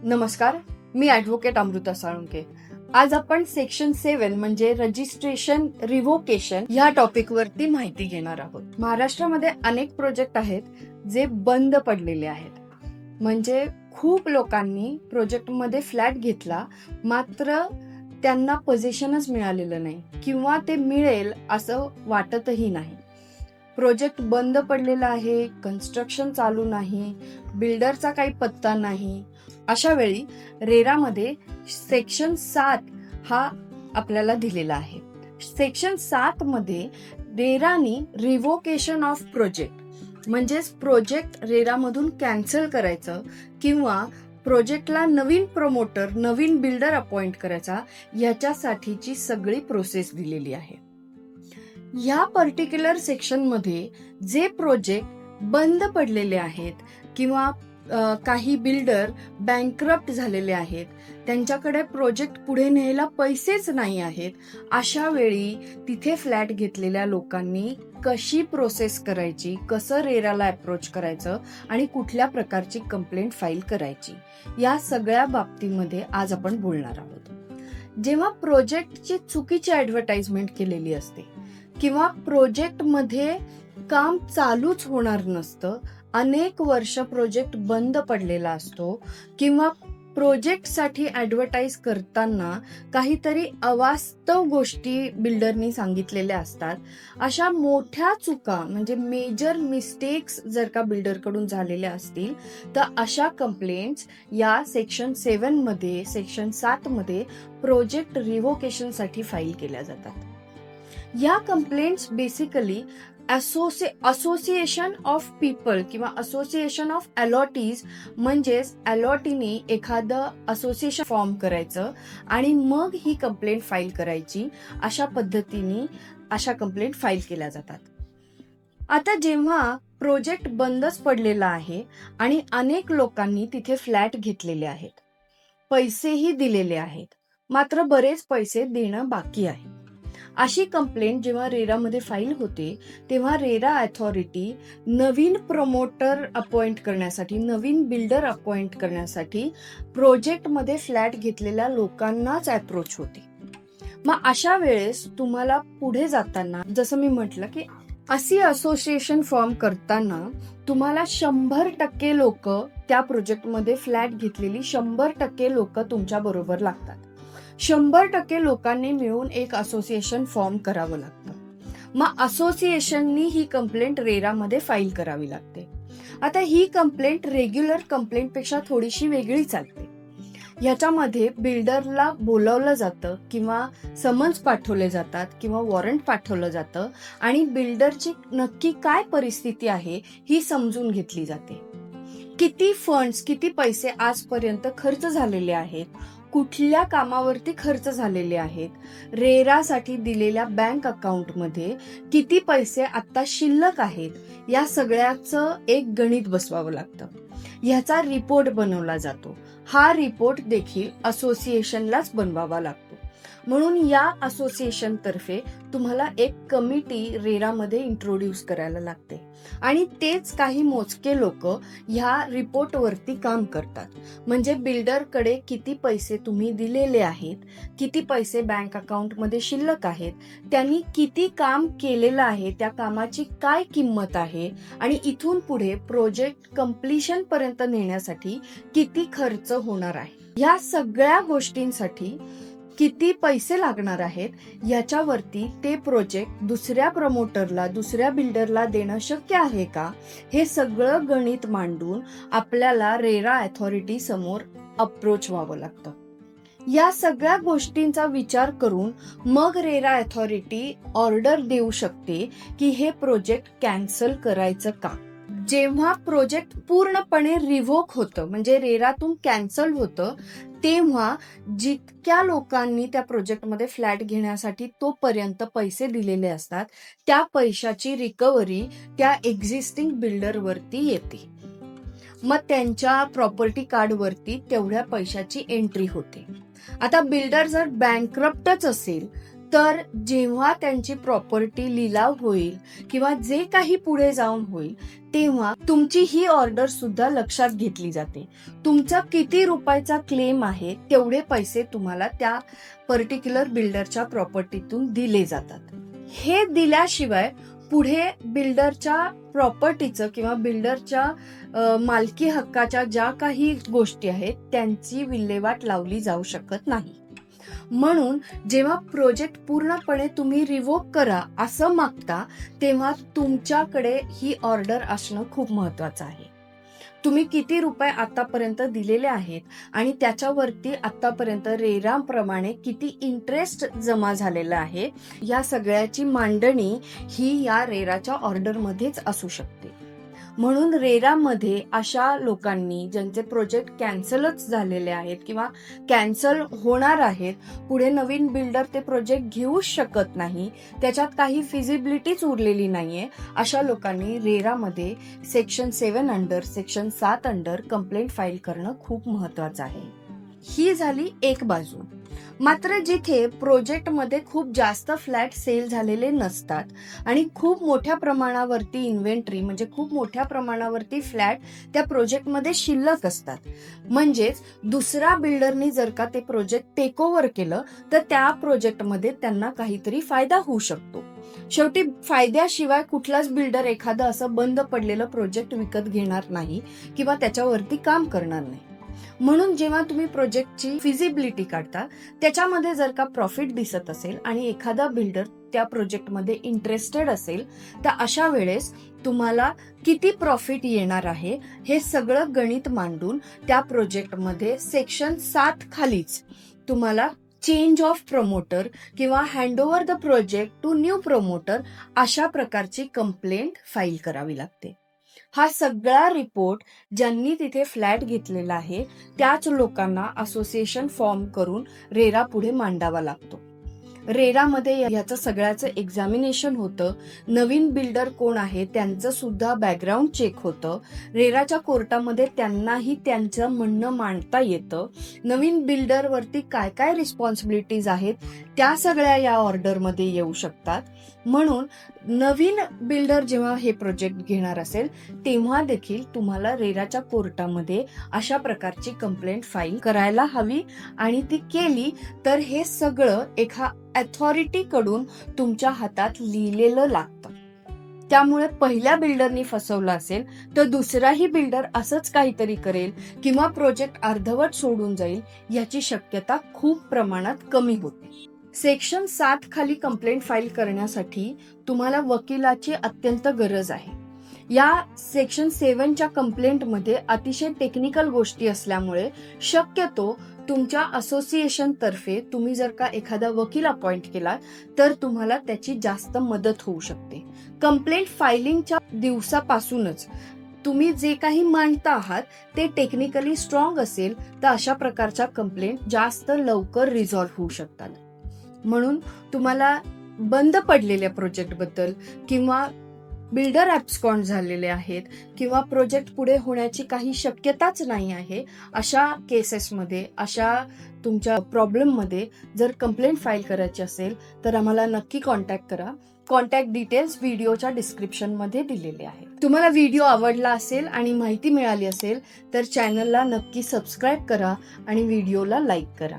नमस्कार, मी ॲडव्होकेट अमृता साळुंके. आज आपण सेक्शन 7 म्हणजे रजिस्ट्रेशन रिव्होकेशन ह्या टॉपिक वरती माहिती घेणार आहोत. महाराष्ट्रामध्ये अनेक प्रोजेक्ट आहेत जे बंद पडलेले आहेत. म्हणजे खूप लोकांनी प्रोजेक्टमध्ये फ्लॅट घेतला, मात्र त्यांना पोझिशनच मिळालेलं नाही किंवा ते मिळेल असं वाटतही नाही. प्रोजेक्ट बंद पडलेला आहे, कन्स्ट्रक्शन चालू नाही, बिल्डरचा काही पत्ता नाही. अशा वेळी रेरामध्ये सेक्शन 7 हा आपल्याला दिलेला आहे. सेक्शन 7 मध्ये रेरानी रिव्होकेशन ऑफ प्रोजेक्ट म्हणजेच प्रोजेक्ट रेरामधून कॅन्सल करायचं किंवा प्रोजेक्टला नवीन प्रमोटर, नवीन बिल्डर अपॉइंट करायचा, याच्यासाठीची सगळी प्रोसेस दिलेली आहे. या पर्टिक्युलर सेक्शन मध्ये जे प्रोजेक्ट बंद पडलेले आहेत किंवा काही बिल्डर बँकरप्ट झालेले आहेत, त्यांच्याकडे प्रोजेक्ट पुढे न्यायला पैसेच नाही आहेत, अशा वेळी तिथे फ्लॅट घेतलेल्या लोकांनी कशी प्रोसेस करायची, कसं रेराला अप्रोच करायचं आणि कुठल्या प्रकारची कंप्लेंट फाईल करायची, या सगळ्या बाबतीमध्ये आज आपण बोलणार आहोत. जेव्हा प्रोजेक्टची चुकीची ऍडव्हर्टाइजमेंट केलेली असते किंवा प्रोजेक्टमध्ये काम चालूच होणार नसतं, अनेक वर्ष प्रोजेक्ट बंद पडलेला असतो किंवा प्रोजेक्टसाठी ऍडव्हर्टाइज करताना काहीतरी अवास्तव गोष्टी बिल्डरनी सांगितलेल्या असतात, अशा मोठ्या चुका म्हणजे मेजर मिस्टेक्स जर का बिल्डरकडून झालेल्या असतील तर अशा कंप्लेंट्स या सेक्शन 7 मध्ये, सेक्शन 7 मध्ये प्रोजेक्ट रिव्होकेशनसाठी फाईल केल्या जातात. या complaints basically association of people किंवा असोसिएशन ऑफ अलॉटीज म्हणजेच अलॉटीने एखादं असोसिएशन फॉर्म करायचं आणि मग ही कंप्लेंट फाईल करायची, अशा पद्धतीने अशा कंप्लेंट फाईल केल्या जातात. आता जेव्हा प्रोजेक्ट बंदच पडलेला आहे आणि अनेक लोकांनी तिथे फ्लॅट घेतलेले आहेत, पैसेही दिलेले आहेत, मात्र बरेच पैसे देणं बाकी आहे, अशी कंप्लेंट जेव्हा रेरामध्ये फाईल होते तेव्हा रेरा अथॉरिटी नवीन प्रमोटर अपॉइंट करण्यासाठी, नवीन बिल्डर अपॉइंट करण्यासाठी प्रोजेक्टमध्ये फ्लॅट घेतलेल्या लोकांनाच अप्रोच होते. मग अशा वेळेस तुम्हाला पुढे जाताना, जसं मी म्हटलं की अशी असोसिएशन फॉर्म करताना तुम्हाला 100% लोक त्या प्रोजेक्टमध्ये फ्लॅट घेतलेली 100% लोक तुमच्या बरोबर लागतात. 100% लोकांनी मिळून एक असोसिएशन फॉर्म करावं लागतं. मग असोसिएशननी ही कंप्लेंट रेरामध्ये फाईल करावी लागते. आता ही कंप्लेंट रेग्युलर कंप्लेंट पेक्षा थोडीशी वेगळी चालते. ह्याच्यामध्ये बिल्डरला बोलवलं जातं किंवा समन्स पाठवले जातात किंवा वॉरंट पाठवलं जातं आणि बिल्डरची नक्की काय परिस्थिती आहे ही समजून घेतली जाते. किती फंड्स, किती पैसे आजपर्यंत खर्च झालेले आहेत, कुठल्या कामावरती खर्च झालेले आहेत, रेरासाठी दिलेल्या बँक अकाउंटमध्ये किती पैसे आता शिल्लक आहेत, या सगळ्याचं एक गणित बसवावं लागतं. ह्याचा रिपोर्ट बनवला जातो. हा रिपोर्ट देखील असोसिएशनलाच बनवावा लागतो. म्हणून या असोसिएशन तर्फे तुम्हाला एक कमिटी रेरामध्ये इंट्रोड्यूस करायला लागते आणि तेच काही मोजके लोक ह्या रिपोर्टवरती काम करतात. म्हणजे बिल्डरकडे किती पैसे तुम्ही दिलेले आहेत, किती पैसे बँक अकाउंटमध्ये शिल्लक आहेत, त्यांनी किती काम केलेलं आहे, त्या कामाची काय किंमत आहे आणि इथून पुढे प्रोजेक्ट कम्प्लिशन पर्यंत नेण्यासाठी किती खर्च होणार आहे, ह्या सगळ्या गोष्टींसाठी किती पैसे लागणार आहेत, याच्यावरती ते प्रोजेक्ट दुसऱ्या प्रमोटरला, दुसऱ्या बिल्डरला देणं शक्य आहे का, हे सगळं गणित मांडून आपल्याला रेरा अथॉरिटी समोर अप्रोच व्हावं लागतं. या सगळ्या गोष्टींचा विचार करून मग रेरा अथॉरिटी ऑर्डर देऊ शकते की हे प्रोजेक्ट कॅन्सल करायचं का. जेव्हा प्रोजेक्ट पूर्णपणे रिव्होक होतं म्हणजे रेरातून कॅन्सल होतं, तेव्हा जितक्या लोकांनी त्या प्रोजेक्टमध्ये फ्लॅट घेण्यासाठी तोपर्यंत पैसे दिलेले असतात, त्या पैशाची रिकव्हरी त्या एक्झिस्टिंग बिल्डरवरती येते. मग त्यांच्या प्रॉपर्टी कार्डवरती तेवढ्या पैशाची एंट्री होते. आता बिल्डर जर बँकरप्टच असेल तर जेव्हा त्यांची प्रॉपर्टी लिलाव होईल किंवा जे काही पुढे जाऊन होईल तेव्हा तुमची ही ऑर्डर सुद्धा लक्षात घेतली जाते. तुमचा किती रुपयाचा क्लेम आहे तेवढे पैसे तुम्हाला त्या पर्टिक्युलर बिल्डरच्या प्रॉपर्टीतून दिले जातात. हे दिल्याशिवाय पुढे बिल्डरच्या प्रॉपर्टीचं किंवा बिल्डरच्या मालकी हक्काच्या ज्या काही गोष्टी आहेत त्यांची विल्हेवाट लावली जाऊ शकत नाही. म्हणून जेव्हा प्रोजेक्ट पूर्णपणे तुम्ही रिवोक करा असं मागता तेव्हा तुमच्याकडे ही ऑर्डर असणं खूप महत्वाचं आहे. तुम्ही किती रुपये आतापर्यंत दिलेले आहेत आणि त्याच्यावरती आतापर्यंत रेरा प्रमाणे किती इंटरेस्ट जमा झालेला आहे या सगळ्याची मांडणी ही या रेराच्या ऑर्डरमध्येच असू शकते. म्हणून रेरामध्ये अशा लोकांनी ज्यांचे प्रोजेक्ट कॅन्सलच झालेले आहेत किंवा कॅन्सल होणार आहेत, पुढे नवीन बिल्डर ते प्रोजेक्ट घेऊच शकत नाही, त्याच्यात काही फिजिबिलिटीच उरलेली नाहीये, अशा लोकांनी रेरामध्ये section 7 under section 7 under complaint file करणं खूप महत्वाचं आहे. ही झाली एक बाजू. मात्र जिथे प्रोजेक्टमध्ये खूप जास्त फ्लॅट सेल झालेले नसतात आणि खूप मोठ्या प्रमाणावरती इन्व्हेंटरी म्हणजे खूप मोठ्या प्रमाणावरती फ्लॅट त्या प्रोजेक्टमध्ये शिल्लक असतात, म्हणजेच दुसऱ्या बिल्डरनी जर का ते प्रोजेक्ट टेक ओव्हर केलं तर त्या प्रोजेक्टमध्ये त्यांना काहीतरी फायदा होऊ शकतो. शेवटी फायद्याशिवाय कुठलाच बिल्डर एखादं असं बंद पडलेलं प्रोजेक्ट विकत घेणार नाही किंवा त्याच्यावरती काम करणार नाही. म्हणून जेव्हा तुम्ही प्रोजेक्टची फिजिबिलिटी काढता त्याच्यामध्ये जर का प्रॉफिट दिसत असेल आणि एखादा बिल्डर त्या प्रोजेक्टमध्ये इंटरेस्टेड असेल तर अशा वेळेस तुम्हाला किती प्रॉफिट येणार आहे हे सगळं गणित मांडून त्या प्रोजेक्टमध्ये सेक्शन 7 खालीच तुम्हाला चेंज ऑफ प्रमोटर किंवा handover the project to new promoter अशा प्रकारची कंप्लेंट फाईल करावी लागते. हा सगळा रिपोर्ट ज्यांनी तिथे फ्लॅट घेतलेला आहे त्याच लोकांना असोसिएशन फॉर्म करून रेरा पुढे मांडावा लागतो. रेरामध्ये याचं सगळ्याचं एक्झामिनेशन होतं. नवीन बिल्डर कोण आहे त्यांचं सुद्धा बॅकग्राऊंड चेक होतं. रेराच्या कोर्टामध्ये त्यांनाही त्यांचं म्हणणं मांडता येतं. नवीन बिल्डरवरती काय काय रिस्पॉन्सिबिलिटीज आहेत त्या सगळ्या या ऑर्डरमध्ये येऊ शकतात. म्हणून नवीन बिल्डर जेव्हा हे प्रोजेक्ट घेणार असेल तेव्हा देखील तुम्हाला रेराच्या कोर्टामध्ये अशा प्रकारची कंप्लेंट फाईल करायला हवी आणि ती केली तर हे सगळं एका अथॉरिटी कडून तुमच्या हातात लिहिलेलं लागतं. त्यामुळे पहिल्या बिल्डरनी फसवलं असेल तर दुसराही बिल्डर असंच काहीतरी करेल किंवा प्रोजेक्ट अर्धवट सोडून जाईल याची शक्यता खूप प्रमाणात कमी होते. सेक्शन 7 खाली कंप्लेंट फाईल करण्यासाठी तुम्हाला वकिलाची अत्यंत गरज आहे. या सेक्शन 7च्या कंप्लेंटमध्ये अतिशय टेक्निकल गोष्टी असल्यामुळे शक्यतो तुमच्या असोसिएशन तर्फे तुम्ही जर का एखादा वकील अपॉइंट केला तर तुम्हाला त्याची जास्त मदत होऊ शकते. कंप्लेंट फायलिंगच्या दिवसापासूनच तुम्ही जे काही मांडता आहात ते टेक्निकली स्ट्रॉंग असेल तर अशा प्रकारच्या कंप्लेंट जास्त लवकर रिझॉल्व्ह होऊ शकतात. म्हणून तुम्हाला बंद पडलेल्या प्रोजेक्टबद्दल किंवा बिल्डर ॲब्स्कॉन्ड झालेले आहेत किंवा प्रोजेक्ट पुढे होण्याची काही शक्यताच नाही आहे अशा केसेसमध्ये अशा तुमच्या प्रॉब्लेममध्ये जर कंप्लेंट फाईल करायची असेल तर आम्हाला नक्की कॉन्टॅक्ट करा. कॉन्टॅक्ट डिटेल्स व्हिडिओच्या डिस्क्रिप्शनमध्ये दिलेले आहेत. तुम्हाला व्हिडिओ आवडला असेल आणि माहिती मिळाली असेल तर चॅनलला नक्की सबस्क्राईब करा आणि व्हिडिओला लाईक करा.